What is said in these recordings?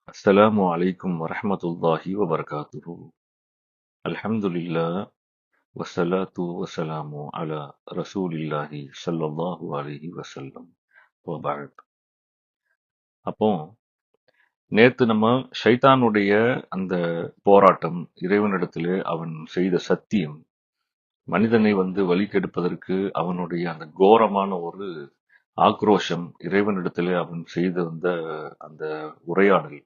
السلام عليكم ورحمة الله وبركاته. الحمد لله والصلاة والسلام على رسول الله صلى الله عليه وسلم وبعد. அப்போ நேத்து நம்ம ஷைத்தானுடைய அந்த போராட்டம், இறைவனிடத்திலே அவன் செய்த சத்தியம், மனிதனை வழிகெடுப்பதற்கு அவனுடைய அந்த கோரமான ஒரு ஆக்ரோஷம், இறைவனிடத்திலே அவன் செய்த அந்த உரையாடல்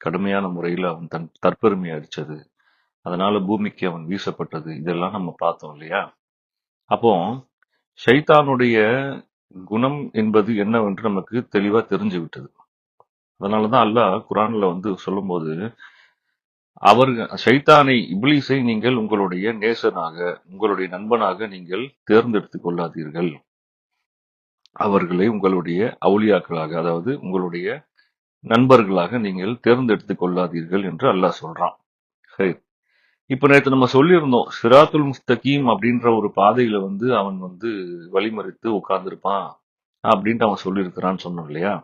கடுமையான முறையில் அவன் தன் தற்பெருமை அடிச்சது, அதனால பூமிக்கு அவன் வீசப்பட்டது, இதெல்லாம் நம்ம பார்த்தோம் இல்லையா? அப்போ ஷைத்தானுடைய குணம் என்பது என்னவென்று நமக்கு தெளிவா தெரிஞ்சு விட்டது. அதனாலதான் அல்லாஹ் குர்ஆன்ல சொல்லும்போது, அவர் ஷைத்தானை, இப்லீஸை நீங்கள் உங்களுடைய நேசனாக, உங்களுடைய நண்பனாக நீங்கள் தேர்ந்தெடுத்துக் கொள்ளாதீர்கள். அவர்களை உங்களுடைய அவுலியாக்களாக, அதாவது உங்களுடைய நண்பர்களாக நீங்கள் தேர்ந்தெடுத்துக் கொள்ளாதீர்கள் என்று அல்லாஹ் சொல்றான். சரி, இப்ப நேத்து நம்ம சொல்லியிருந்தோம், சிராத்துல் முஸ்தகீம் அப்படின்ற ஒரு பாதையில அவன் வழிமறித்து உட்கார்ந்திருப்பான் அப்படின்ட்டு அவன் சொல்லியிருக்கிறான்னு சொன்னோம் இல்லையா?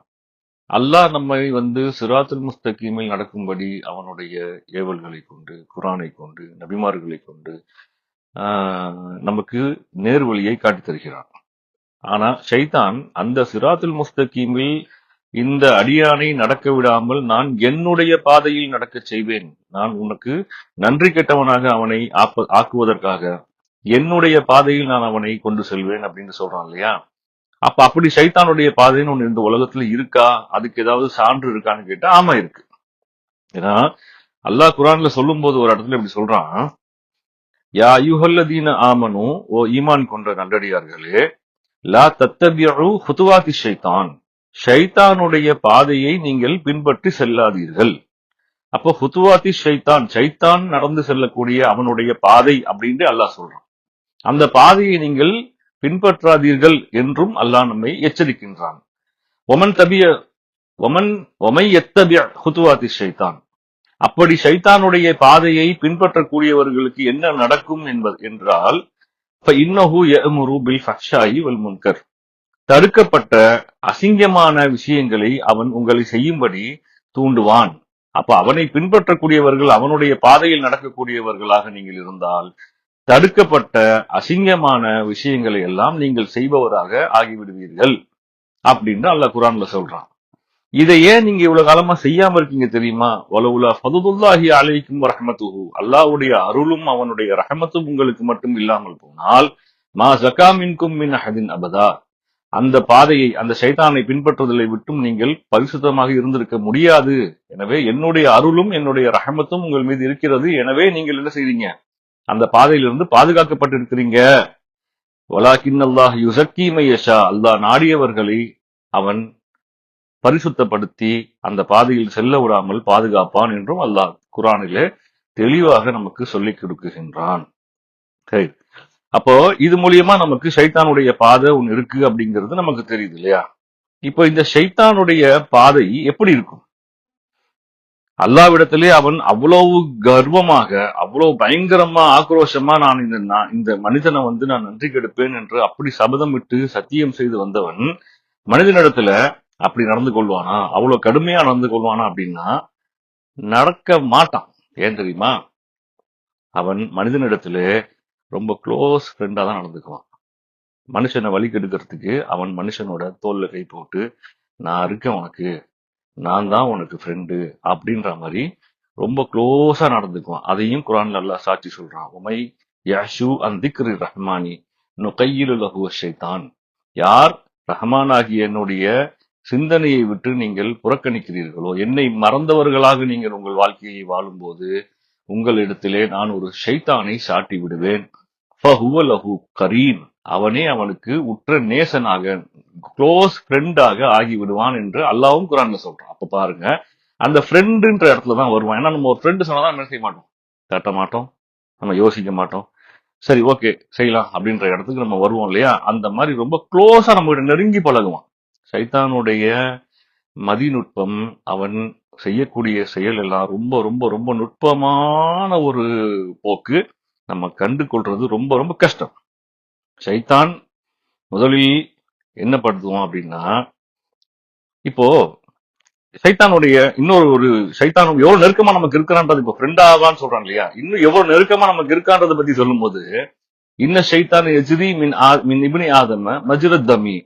அல்லாஹ் நம்மை சிராத்துல் முஸ்தகீமில் நடக்கும்படி அவனுடைய ஏவல்களை கொண்டு, குர்ஆனை கொண்டு, நபிமார்களை கொண்டு நமக்கு நேர்வழியை காட்டித் தருகிறான். ஆனா ஷைத்தான் அந்த சிராத்துல் முஸ்தகீமில் இந்த அடியானை நடக்க விடாமல் நான் என்னுடைய பாதையில் நடக்கச் செய்வேன், நான் உனக்கு நன்றி கெட்டவனாக அவனை ஆக்குவதற்காக என்னுடைய பாதையில் நான் அவனை கொண்டு செல்வேன் அப்படின்னு சொல்றான் இல்லையா? அப்ப அப்படி ஷைத்தானுடைய பாதைன்னு ஒண்ணு இந்த உலகத்துல இருக்கா? அதுக்கு ஏதாவது சான்று இருக்கான்னு கேட்டா ஆமா இருக்கு. ஏன்னா அல்லாஹ் குர்ஆன்ல சொல்லும் போது ஒரு இடத்துல இப்படி சொல்றான், யா அய்யுஹல்லதீன ஆமனு, ஓ ஈமான் கொண்ட நல்லடியார்களே, லா தத்தபிஉ ஹுதுவாத்தி ஷைத்தான், ஷைத்தானுடைய பாதையை நீங்கள் பின்பற்றி செல்லாதீர்கள். அப்போ ஹுதுவாத்தி ஷைத்தான், ஷைத்தான் நடந்து செல்லக்கூடிய அவனுடைய பாதை அப்படின்னு அல்லாஹ் சொல்றான். அந்த பாதையை நீங்கள் பின்பற்றாதீர்கள் என்றும் அல்லாஹ் நம்மை எச்சரிக்கின்றான். ஒமன் தபிய ஒமன் ஒமை எத்தபிய ஹுதுவாத்தி ஷைத்தான், அப்படி ஷைத்தானுடைய பாதையை பின்பற்றக்கூடியவர்களுக்கு என்ன நடக்கும் என்றால், இன்னஹு யஅமுரு பில் ஃபஹ்ஷாயி வல் முன்கர், தடுக்கப்பட்ட அசிங்கமான விஷயங்களை அவன் உங்களை செய்யும்படி தூண்டுவான். அப்ப அவனை பின்பற்றக்கூடியவர்கள், அவனுடைய பாதையில் நடக்கக்கூடியவர்களாக நீங்கள் இருந்தால், தடுக்கப்பட்ட அசிங்கமான விஷயங்களை எல்லாம் நீங்கள் செய்பவராக ஆகிவிடுவீர்கள் அப்படின்னு அல்லாஹ் குர்ஆன்ல சொல்றான். இதை ஏன் நீங்க இவ்வளவு காலமா செய்யாம இருக்கீங்க தெரியுமா? வலவுலா ஃபதுலுல்லாஹி அலைக்கும் வரஹ்மத்துஹு, அல்லாஹ்வுடைய அருளும் அவனுடைய ரஹமத்தும் உங்களுக்கு மட்டும் இல்லாமல் போனால், மா ஸகா மின்கும் மின் அஹதின் அபதா, அந்த பாதையை, அந்த ஷைத்தானை பின்பற்றுதலை விட்டும் நீங்கள் பரிசுத்தமாக இருந்திருக்க முடியாது. எனவே என்னுடைய அருளும் என்னுடைய ரஹமத்தும் உங்கள் மீது இருக்கிறது. எனவே நீங்கள் என்ன செய்றீங்க? அந்த பாதையிலிருந்து பாதுகாக்கப்பட்டிருக்கிறீங்க. வலாக்கின் அல்லாஹ் யுஸக்கி மை யஷா, அல்லாஹ் நாடியவர்களை அவன் பரிசுத்தப்படுத்தி அந்த பாதையில் செல்ல விடாமல் பாதுகாப்பான் என்றும் அல்லாஹ் குர்ஆனிலே தெளிவாக நமக்கு சொல்லிக் கொடுக்குகின்றான். சரி, அப்போ இது மூலியமா நமக்கு ஷைத்தானுடைய பாதை ஒன்னு இருக்கு அப்படிங்கிறது நமக்கு தெரியுது இல்லையா? இப்போ இந்த ஷைத்தானுடைய பாதை எப்படி இருக்கும்? அல்லாவிடத்திலே அவன் அவ்வளவு கர்வமாக, அவ்வளவு பயங்கரமா, ஆக்ரோஷமா, நான் இந்த மனிதனை நான் நன்றி கெடுப்பேன் என்று அப்படி சபதம் விட்டு சத்தியம் செய்து வந்தவன் மனிதனிடத்துல அப்படி நடந்து கொள்வானா? அவ்வளவு கடுமையா நடந்து கொள்வானா அப்படின்னா நடக்க மாட்டான். ஏன் தெரியுமா? அவன் மனிதனிடத்திலே ரொம்ப க்ளோஸ் ஃப்ரெண்டா தான் நடந்துக்குவான். மனுஷனை வழி கெடுக்கிறதுக்கு அவன் மனுஷனோட தோல்ல கை போட்டு, நான் இருக்கேன் உனக்கு, நான் தான் உனக்கு ஃப்ரெண்டு அப்படின்ற மாதிரி ரொம்ப க்ளோஸா நடந்துக்குவான். அதையும் குர்ஆன்ல அல்லாஹ் சாட்சி சொல்றான். உமை யாஷு அன் திக்ரி ரஹ்மானி நுகையிலு லஹு ஷைத்தான், யார் ரஹ்மான் ஆகிய என்னுடைய சிந்தனையை விட்டு நீங்கள் புறக்கணிக்கிறீர்களோ, என்னை மறந்தவர்களாக நீங்கள் உங்கள் வாழ்க்கையை வாழும்போது உங்களிடத்திலே நான் ஒரு ஷைத்தானை சாட்டி விடுவேன். ஃபஹுவ லஹு கரீன், அவனே அவனுக்கு உற்ற நேசனாக, க்ளோஸ் ஃப்ரெண்டாக ஆகி விடுவான் என்று அல்லாஹ்வும் குர்ஆன்ல சொல்றான். அப்ப பாருங்க, அந்த ஃப்ரெண்டுன்ற இடத்துல தான் வருவான். ஏன்னா நம்ம ஒரு ஃப்ரெண்டு சொன்னாதான் என்ன செய்ய மாட்டோம், தட்ட மாட்டோம், நம்ம யோசிக்க மாட்டோம், சரி ஓகே செய்யலாம் அப்படின்ற இடத்துக்கு நம்ம வருவோம் இல்லையா? அந்த மாதிரி ரொம்ப க்ளோஸா நம்ம கிட்ட நெருங்கி பழகுவான். சைத்தானுடைய மதிநுட்பம், அவன் செய்யக்கூடிய செயல் எல்லாம் ரொம்ப ரொம்ப ரொம்ப நுட்பமான ஒரு போக்கு. நம்ம கண்டு கொள்றது ரொம்ப ரொம்ப கஷ்டம். ஷைத்தான் முதலில் என்ன படுத்துவோம் அப்படின்னா, இப்போ சைத்தானுடைய இன்னொரு ஒரு சைத்தான் எவ்வளவு நெருக்கமா நமக்கு இருக்கிறான்றது, இப்ப ஃப்ரெண்ட் ஆவான்னு சொல்றான் இல்லையா, இன்னும் எவ்வளவு நெருக்கமா நமக்கு இருக்கான்றதை பத்தி சொல்லும் போது, இன்ன ஷைத்தான் எஜ்ரி மின் இப்னி ஆதம மஜ்ரத் தமி.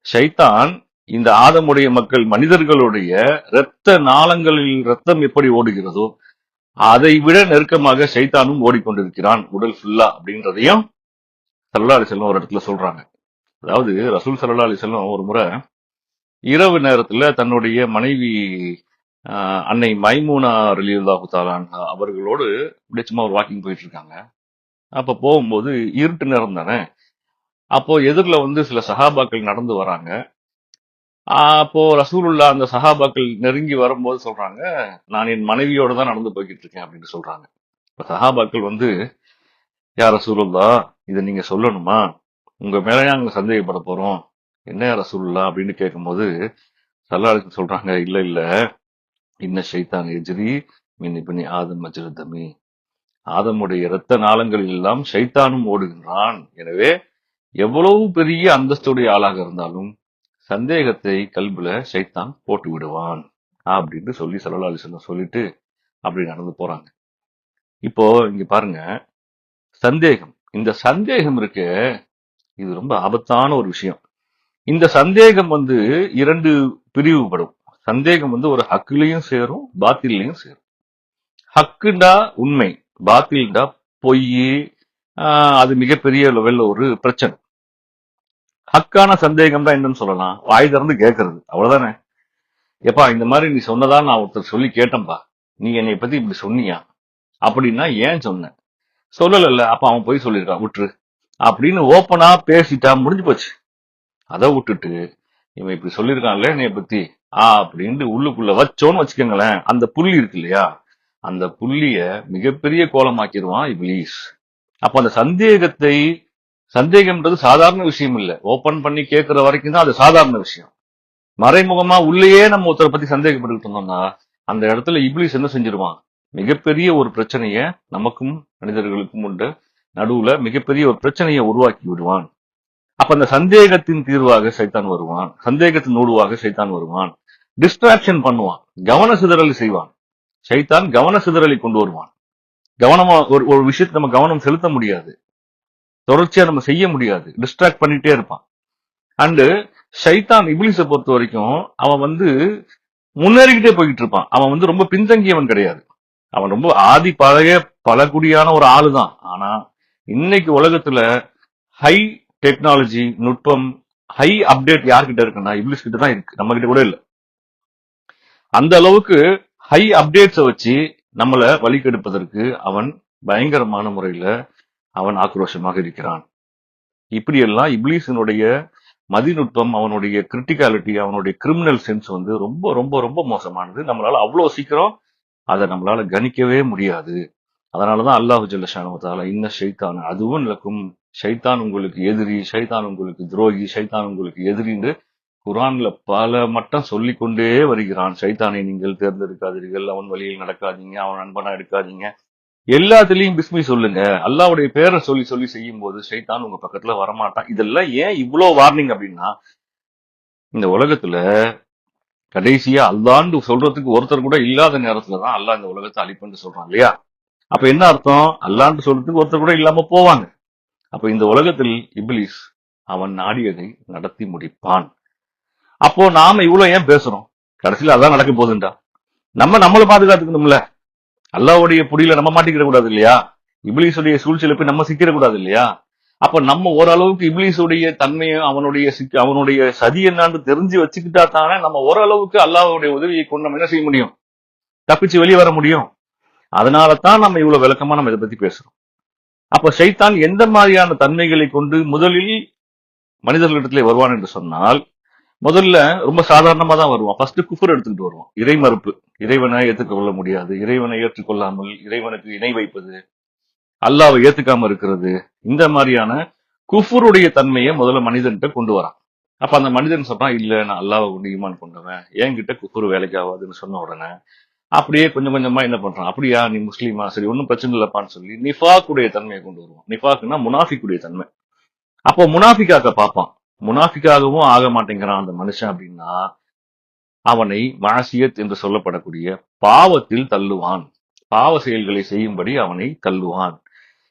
ஷைத்தான் இந்த ஆதமுடைய மக்கள் மனிதர்களுடைய இரத்த நாளங்களில் ரத்தம் எப்படி ஓடுகிறதோ அதை விட நெருக்கமாக ஷைத்தானும் ஓடிக்கொண்டிருக்கிறான் உடல் ஃபுல்லா அப்படின்றதையும் ஸல்லல்லாஹு அலைஹி வஸல்லம் ஒரு இடத்துல சொல்றாங்க. அதாவது ரசூல் ஸல்லல்லாஹு அலைஹி வஸல்லம் ஒரு முறை இரவு நேரத்துல தன்னுடைய மனைவி அன்னை மைமூனா ரலியல்லாஹு தஆலா அன்ஹா அவர்களோடு அப்படியே சும்மா ஒரு வாக்கிங் போயிட்டு இருக்காங்க. அப்ப போகும்போது இருட்டு நேரம் தானே, அப்போ எதிரில வந்து சில சஹாபாக்கள் நடந்து வராங்க. அப்போ ரசூலுல்லா அந்த சஹாபாக்கள் நெருங்கி வரும்போது சொல்றாங்க, நான் என் மனைவியோட தான் நடந்து போய்கிட்டு இருக்கேன் அப்படின்னு சொல்றாங்க. இப்ப சஹாபாக்கள் வந்து, யா ரசூலுல்லா இதை நீங்க சொல்லணுமா, உங்க மேலயா அங்க சந்தேகப்பட போறோம், என்ன யா ரசூலுல்லா அப்படின்னு கேட்கும்போது ஸல்லல்லாஹு அலைஹி வஸல்லம் சொல்றாங்க, இல்ல இல்ல, இன்ன ஷைத்தான் எஜ்ரி மின் இப்னி ஆதம் மஜ்ரத் தமி. ஆதமுடைய இரத்த நாளங்களில் எல்லாம் ஷைத்தானும் ஓடுகின்றான். எனவே எவ்வளவு பெரிய அந்தஸ்துடைய ஆளாக இருந்தாலும் சந்தேகத்தை கல்புல ஷைத்தான் போட்டு விடுவான் அப்படின்னு சொல்லி ஸல்லல்லாஹு அலைஹி வஸல்லம் சொல்லிட்டு அப்படி நடந்து போறாங்க. இப்போ இங்க பாருங்க, சந்தேகம், இந்த சந்தேகம் இருக்கு, இது ரொம்ப ஆபத்தான ஒரு விஷயம். இந்த சந்தேகம் வந்து இரண்டு பிரிவுபடும். சந்தேகம் வந்து ஒரு ஹக்குலையும் சேரும், பாத்திலையும் சேரும். ஹக்குண்டா உண்மை, பாத்தில்டா பொய், அது மிகப்பெரிய லெவல்ல ஒரு பிரச்சனை. ஹக்கான சந்தேகம் தான் என்னன்னு சொல்லலாம், வாய் திறந்து கேட்கறது, அவ்வளவுதானே. எப்பா இந்த மாதிரி நீ சொன்னதா நான் ஒருத்தர் சொல்லி கேட்டேன்பா, நீ என்னை பத்தி இப்படி சொன்னியா அப்படின்னா ஏன் சொன்ன, சொல்லல, அப்ப அவன் போய் சொல்லியிருக்கான் விட்டுரு அப்படின்னு ஓப்பனா பேசிட்டா முடிஞ்சு போச்சு. அதை விட்டுட்டு இவன் இப்படி சொல்லியிருக்கான்ல என்னைய பத்தி அப்படின்னு உள்ளுக்குள்ள வச்சோன்னு வச்சுக்கோங்களேன், அந்த புள்ளி இருக்கு இல்லையா, அந்த புள்ளிய மிகப்பெரிய கோலமாக்கிடுவான் இப்லீஸ். அப்ப அந்த சந்தேகம்ன்றது சாதாரண விஷயம் இல்ல, ஓபன் பண்ணி கேட்கிற வரைக்கும் தான் அது சாதாரண விஷயம். மறைமுகமா உள்ளேயே நம்ம ஒருத்தரை பத்தி சந்தேகப்பட்டுக்கிட்டு இருந்தோம்னா அந்த இடத்துல இப்லீஸ் என்ன செஞ்சிருவான், மிகப்பெரிய ஒரு பிரச்சனைய நமக்கும் மனிதர்களுக்கும் உண்டு நடுவுல மிகப்பெரிய ஒரு பிரச்சனையை உருவாக்கி விடுவான். அப்ப அந்த சந்தேகத்தின் தீர்வாக சைத்தான் வருவான், சந்தேகத்தின் ஊடுவாக சைத்தான் வருவான், டிஸ்ட்ராக்ஷன் பண்ணுவான், கவன சிதறல் செய்வான். சைத்தான் கவன சிதறலை கொண்டு வருவான். கவனமா ஒரு விஷயத்தை நம்ம கவனம் செலுத்த முடியாது, தொடர்ச்சியா நம்ம செய்ய முடியாது, டிஸ்ட்ராக்ட் பண்ணிட்டே இருப்பான். அண்டு ஷைத்தான் இப்லீஸை பொறுத்த வரைக்கும் அவன் வந்து முன்னேறிக்கிட்டே போய்கிட்டு இருப்பான். அவன் வந்து ரொம்ப பின்தங்கியவன் கிடையாது, அவன் ரொம்ப ஆதி பழைய பழகுடியான ஒரு ஆளு தான். ஆனா இன்னைக்கு உலகத்துல ஹை டெக்னாலஜி, நுட்பம், ஹை அப்டேட் யார்கிட்ட இருக்குன்னா இப்லீஸ் கிட்ட தான் இருக்கு, நம்ம கிட்ட கூட இல்ல. அந்த அளவுக்கு ஹை அப்டேட்ஸை வச்சு நம்மளை வழிகெடுப்பதற்கு அவன் பயங்கரமான முறையில அவன் ஆக்ரோஷமாக இருக்கிறான். இப்படியெல்லாம் இப்லீஸினுடைய மதிநுட்பம், அவனுடைய கிரிட்டிகாலிட்டி, அவனுடைய கிரிமினல் சென்ஸ் வந்து ரொம்ப ரொம்ப ரொம்ப மோசமானது. நம்மளால அவ்வளவு சீக்கிரம் அதை நம்மளால கணிக்கவே முடியாது. அதனாலதான் அல்லாஹு ஜல்ல ஷானஹு வ தஆலா இன்ன ஷைத்தான் அதுவும் இலக்கும், ஷைத்தான் உங்களுக்கு எதிரி, ஷைத்தான் உங்களுக்கு துரோகி, ஷைத்தான் உங்களுக்கு எதிரின்னு குர்ஆன்ல பல மட்டம் சொல்லிக் கொண்டே வருகிறான். ஷைத்தானை நீங்கள் தேர்ந்தெடுக்காதீர்கள், அவன் வழியில் நடக்காதீங்க, அவன் நண்பனா எடுக்காதீங்க, எல்லாத்துலயும் பிஸ்மி சொல்லுங்க, அல்லாஹ்வுடைய பேரை சொல்லி சொல்லி செய்யும் போது ஷைத்தான் உங்க பக்கத்துல வரமாட்டான். இதெல்லாம் ஏன் இவ்வளவு வார்னிங் அப்படின்னா, இந்த உலகத்துல கடைசியா அல்லான்னு சொல்றதுக்கு ஒருத்தர் கூட இல்லாத நேரத்துலதான் அல்லாஹ் இந்த உலகத்தை அழிப்புன்னு சொல்றான் இல்லையா. அப்ப என்ன அர்த்தம், அல்லான்னு சொல்றதுக்கு ஒருத்தர் கூட இல்லாம போவாங்க. அப்ப இந்த உலகத்தில் இப்லீஸ் அவன் நாடியதை நடத்தி முடிப்பான். அப்போ நாம இவ்வளவு ஏன் பேசுறோம், கடைசியில அதான் நடக்க போகுதுண்டா. நம்மளை பாதுகாத்துக்கணும்ல, அல்லாஹ்வுடைய புடியில நம்ம மாட்டிக்கிட கூடாது இல்லையா, இப்லீஸுடைய சூழ்ச்சியில போய் நம்ம சிக்கிட கூடாது இல்லையா. அப்ப நம்ம ஓரளவுக்கு இப்லீஸுடைய தன்மையும் அவனுடைய சதி என்னான்னு தெரிஞ்சு வச்சுக்கிட்டா தானே நம்ம ஓரளவுக்கு அல்லாஹ்வுடைய உதவியை கொண்டு நம்ம என்ன செய்ய முடியும், தப்பிச்சு வெளியே வர முடியும். அதனால தான் நம்ம இவ்வளவு விளக்கமா நம்ம இதை பத்தி பேசுறோம். அப்ப ஷைத்தான் எந்த மாதிரியான தன்மைகளை கொண்டு முதலில் மனிதர்களிடத்திலே வருவான் என்று சொன்னால், முதல்ல ரொம்ப சாதாரணமா தான் வருவான். ஃபர்ஸ்ட் குஃபர் எடுத்துக்கிட்டு வருவான், இறை மறுப்பு, இறைவனை ஏற்றுக்கொள்ள முடியாது, இறைவனை ஏற்றுக்கொள்ளாமல் இறைவனுக்கு இணை வைப்பது, அல்லாவை ஏத்துக்காம இருக்கிறது, இந்த மாதிரியான குஃபருடைய தன்மையை முதல்ல மனிதன்கிட்ட கொண்டு வரான். அப்ப அந்த மனிதன் சொல்றான், இல்ல நான் அல்லாவை கொண்டு ஈமான் கொண்டவன், என்கிட்ட குஃபர் வேலைக்கு ஆகாதுன்னு சொன்ன உடனே அப்படியே கொஞ்சம் கொஞ்சமா என்ன பண்றான், அப்படியா நீ முஸ்லீமா, சரி ஒன்னும் பிரச்சனை இல்லப்பான்னு சொல்லி நிஃபாக்குடைய தன்மையை கொண்டு வருவான். நிஃபாக்குன்னா முனாஃபிக்குடைய தன்மை. அப்போ முனாஃபிக்காக்க பார்ப்பான், முனாஃபிக்காகவும் ஆக மாட்டேங்கிறான் அந்த மனுஷன் அப்படின்னா அவனை மாசியத் என்று சொல்லப்படக்கூடிய பாவத்தில் தள்ளுவான். பாவ செயல்களை செய்யும்படி அவனை தள்ளுவான்.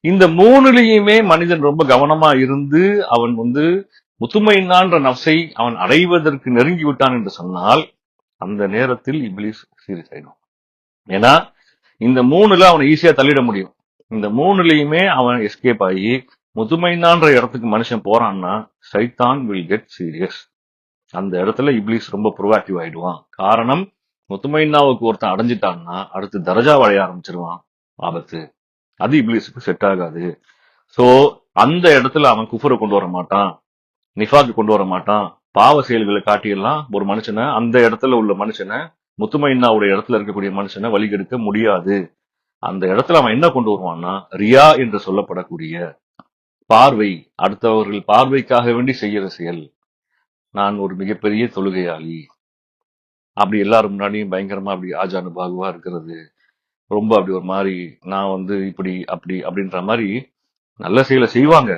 இந்த மூணுலயுமே மனிதன் ரொம்ப கவனமா இருந்து அவன் முத்துமையினான்ற நப்சை அவன் அடைவதற்கு நெருங்கி விட்டான் என்று சொன்னால் அந்த நேரத்தில் இப்லீஸ் சீரியஸ் ஆயிடும். ஏன்னா இந்த மூணுல அவனை ஈஸியா தள்ளிட முடியும். இந்த மூணுலயுமே அவன் எஸ்கேப் ஆகி முதுமைனான்ற இடத்துக்கு மனுஷன் போறான்னா சைத்தான் வில் கெட் சீரியஸ். அந்த இடத்துல இப்லீஸ் ரொம்ப ப்ரோஆக்டிவ் ஆயிடுவான். காரணம், முத்துமைனாவுக்கு ஒருத்தன் அடைஞ்சிட்டான்னா அடுத்து தரஜா வளைய ஆரம்பிச்சிருவான். ஆபத்து. அது இப்லீஸுக்கு செட் ஆகாது. சோ அந்த இடத்துல அவன் குஃபரை கொண்டு வர மாட்டான், நிஃபாக்கு கொண்டு வர மாட்டான், பாவ செயல்களை காட்டியெல்லாம் ஒரு மனுஷனை, அந்த இடத்துல உள்ள மனுஷனை, முத்துமைனாவுடைய இடத்துல இருக்கக்கூடிய மனுஷனை வழிகெடுக்க முடியாது. அந்த இடத்துல அவன் என்ன கொண்டு வருவான்னா ரியா என்று சொல்லப்படக்கூடிய பார்வை, அடுத்தவர்கள் பார்வைக்காக வேண்டி செய்யற செயல். நான் ஒரு மிகப்பெரிய தொழுகையாளி, அப்படி எல்லாரும் முன்னாடியும் பயங்கரமா அப்படி ஆஜானு பாகுவா இருக்கிறது, ரொம்ப அப்படி ஒரு மாதிரி நான் இப்படி அப்படி அப்படின்ற மாதிரி நல்ல செயலை செய்வாங்க.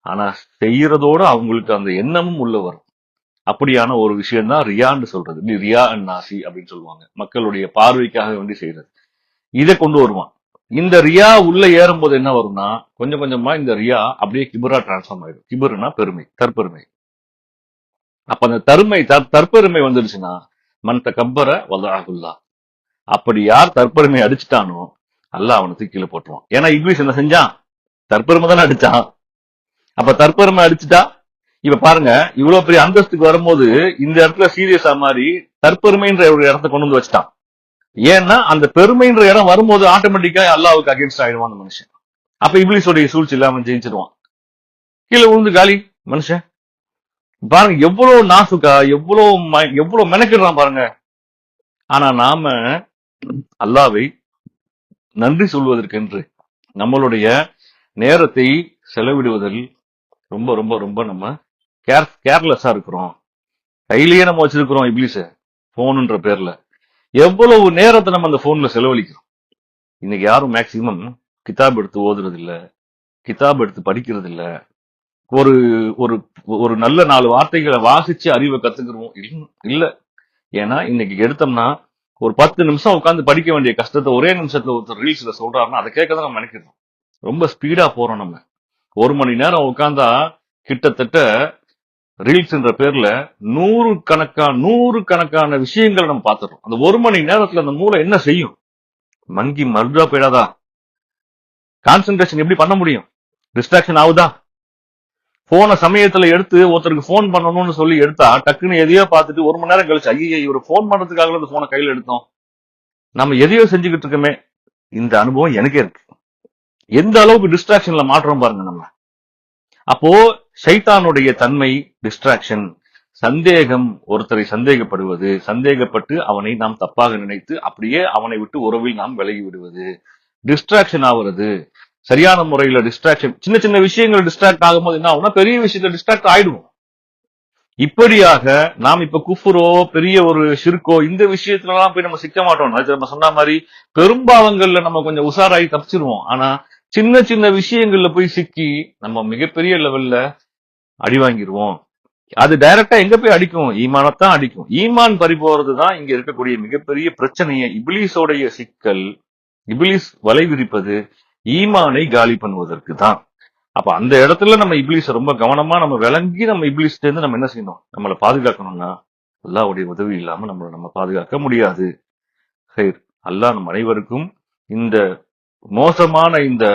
ஆனா செய்யறதோட அவங்களுக்கு அந்த எண்ணமும் உள்ள வரும். அப்படியான ஒரு விஷயம் தான் ரியான்னு சொல்றது. ரியா அண்ட் நாசி அப்படின்னு சொல்லுவாங்க. மக்களுடைய பார்வைக்காக வேண்டி செய்யறது. இதை கொண்டு வருவான். இந்த ரியா உள்ள ஏறும்போது என்ன வரும்னா கொஞ்சம் கொஞ்சமா இந்த ரியா அப்படியே கிபரா டிரான்ஸ்ஃபார்ம் ஆயிடும். கிபருனா பெருமை, தற்பெருமை. அப்ப அந்த தற்பெருமை வந்துருச்சுன்னா மன் தகப்பர வதஅஹுல்லா. அப்படி யார் தற்பெருமை அடிச்சுட்டானோ அல்லாஹ் அவனை கீழே போட்டுருவான். ஏன்னா இப்லீஸ் என்ன செஞ்சான்? தற்பெருமை தானே அடிச்சான். அப்ப தற்பெருமை அடிச்சுட்டா இப்ப பாருங்க, இவ்வளவு பெரிய அந்தஸ்துக்கு வரும்போது இந்த இடத்துல சீரியஸா மாதிரி தற்பெருமைன்ற ஒரு இடத்த கொண்டு வந்து வச்சுட்டான். ஏன்னா அந்த பெருமைன்ற இடம் வரும்போது ஆட்டோமேட்டிக்கா அல்லாஹ்வுக்கு அகேன்ஸ்ட் ஆயிடுவான் அந்த மனுஷன். அப்ப இப்லீஸோடைய சூழ்ச்சி இல்லாம ஜெயிச்சிருவான். கீழே விழுந்து காலி மனுஷன். பாருங்க எவ்வளவு நாசுக்கா, எவ்வளவு மெனக்கிடுறான் பாருங்க. ஆனா நாம அல்லாவை நன்றி சொல்வதற்கென்று நம்மளுடைய நேரத்தை செலவிடுவதில் ரொம்ப ரொம்ப ரொம்ப நம்ம கேர்லெஸ்ஸா இருக்கிறோம். கையிலேயே நம்ம வச்சிருக்கிறோம் இப்லீஸ, போனுன்ற பேர்ல. எவ்வளவு நேரத்தை நம்ம அந்த போன்ல செலவழிக்கிறோம். இன்னைக்கு யாரும் மேக்சிமம் கிதாப் எடுத்து ஓதுறது இல்ல, கிதாப் எடுத்து படிக்கிறது இல்ல, ஒரு ஒரு ஒரு நல்ல 4 வார்த்தைகளை வாசிச்சு அறிவை கத்துக்கிறோம் இல்ல. ஏன்னா இன்னைக்கு எடுத்தோம்னா ஒரு 10 நிமிஷம் உட்காந்து படிக்க வேண்டிய கஷ்டத்தை ஒரே நிமிஷத்துல ஒருத்தர் ரீல்ஸ்ல சொல்றாருன்னா அதை கேட்க தான் நம்ம நினைக்கிறோம். ரொம்ப ஸ்பீடா போறோம். நம்ம 1 மணி நேரம் உட்கார்ந்தா கிட்டத்தட்ட ரீல்ஸ்ன்ற பேர்ல நூறுக்கணக்கான விஷயங்களை நம்ம பார்த்துறோம். அந்த 1 மணி நேரத்துல அந்த மூளை என்ன செய்யும்? மங்கி மருடா போயிடாதா? கான்சென்ட்ரேஷன் எப்படி பண்ண முடியும்? டிஸ்ட்ராக்ஷன் ஆகுதா? போன சமயத்துல எடுத்து ஒருத்தருக்கு போன் பண்ணணும்னு சொல்லி எடுத்தா டக்குன்னு எதையோ பார்த்துட்டு 1 மணி நேரம் கழிச்சு ஐயா இவர் போன் பண்றதுக்காக அந்த போனை கையில எடுத்தோம், நம்ம எதையோ செஞ்சுக்கிட்டு இருக்கோமே. இந்த அனுபவம் எனக்கே இருக்கு. எந்த அளவுக்கு டிஸ்ட்ராக்ஷன்ல மாற்றோம் பாருங்க நம்ம. அப்போ ஷைத்தானுடைய தன்மை டிஸ்ட்ராக்ஷன், சந்தேகம், ஒருத்தரை சந்தேகப்படுவது, சந்தேகப்பட்டு அவனை நாம் தப்பாக நினைத்து அப்படியே அவனை விட்டு உறவில் நாம் விலகி விடுவது, டிஸ்ட்ராக்ஷன் ஆகுறது. சரியான முறையில டிஸ்ட்ராக்ஷன், சின்ன சின்ன விஷயங்கள் டிஸ்ட்ராக்ட் ஆகும்போது என்ன ஆகும்னா பெரிய விஷயத்துல டிஸ்ட்ராக்ட் ஆயிடுவோம். இப்படியாக நாம் இப்ப குஃபுரோ பெரிய ஒரு ஷிர்கோ இந்த விஷயத்துல எல்லாம் போய் நம்ம சிக்க மாட்டோம். அது நம்ம சொன்ன மாதிரி பெரும்பாவங்கள்ல நம்ம கொஞ்சம் உஷாராகி தப்பிச்சிருவோம். ஆனா சின்ன சின்ன விஷயங்கள்ல போய் சிக்கி நம்ம மிகப்பெரிய லெவல்ல அடி வாங்கிடுவோம். அது டைரக்டா எங்க போய் அடிக்கும்? ஈமானத்தான் அடிக்கும். ஈமான் பறி போறதுதான் இங்க இருக்கக்கூடிய மிகப்பெரிய பிரச்சனையே. இபிலிஸோடைய சிக்கல், இபிலிஸ் வலை விரிப்பது ஈமானை காலி பண்ணுவதற்கு தான். அப்ப அந்த இடத்துல நம்ம இப்லீஸ் ரொம்ப கவனமா நம்ம விளங்கி நம்ம இப்லீஸ்ல இருந்து நம்ம என்ன செய்யணும்? நம்மளை பாதுகாக்கணும்னா அல்லாஹ்வுடைய உதவி இல்லாம நம்ம பாதுகாக்க முடியாது. சரி, அல்லாஹ் நம் அனைவருக்கும் இந்த மோசமான இந்த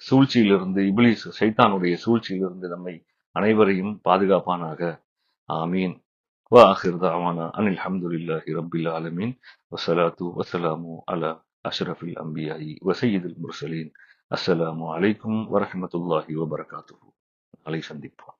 சூழ்ச்சியிலிருந்து, இப்லீஸ் ஷைத்தானுடைய சூழ்ச்சியிலிருந்து நம்மை அனைவரையும் பாதுகாப்பானாக. ஆமீன். وآخر دعوانا أن الحمد لله رب العالمين والصلاة والسلام على أشرف الأنبياء وسيد المرسلين. அஸ்ஸலாமு அலைக்கும் வரஹ்மத்துல்லாஹி வபரகாத்துஹு. நாளை சந்திப்போம்.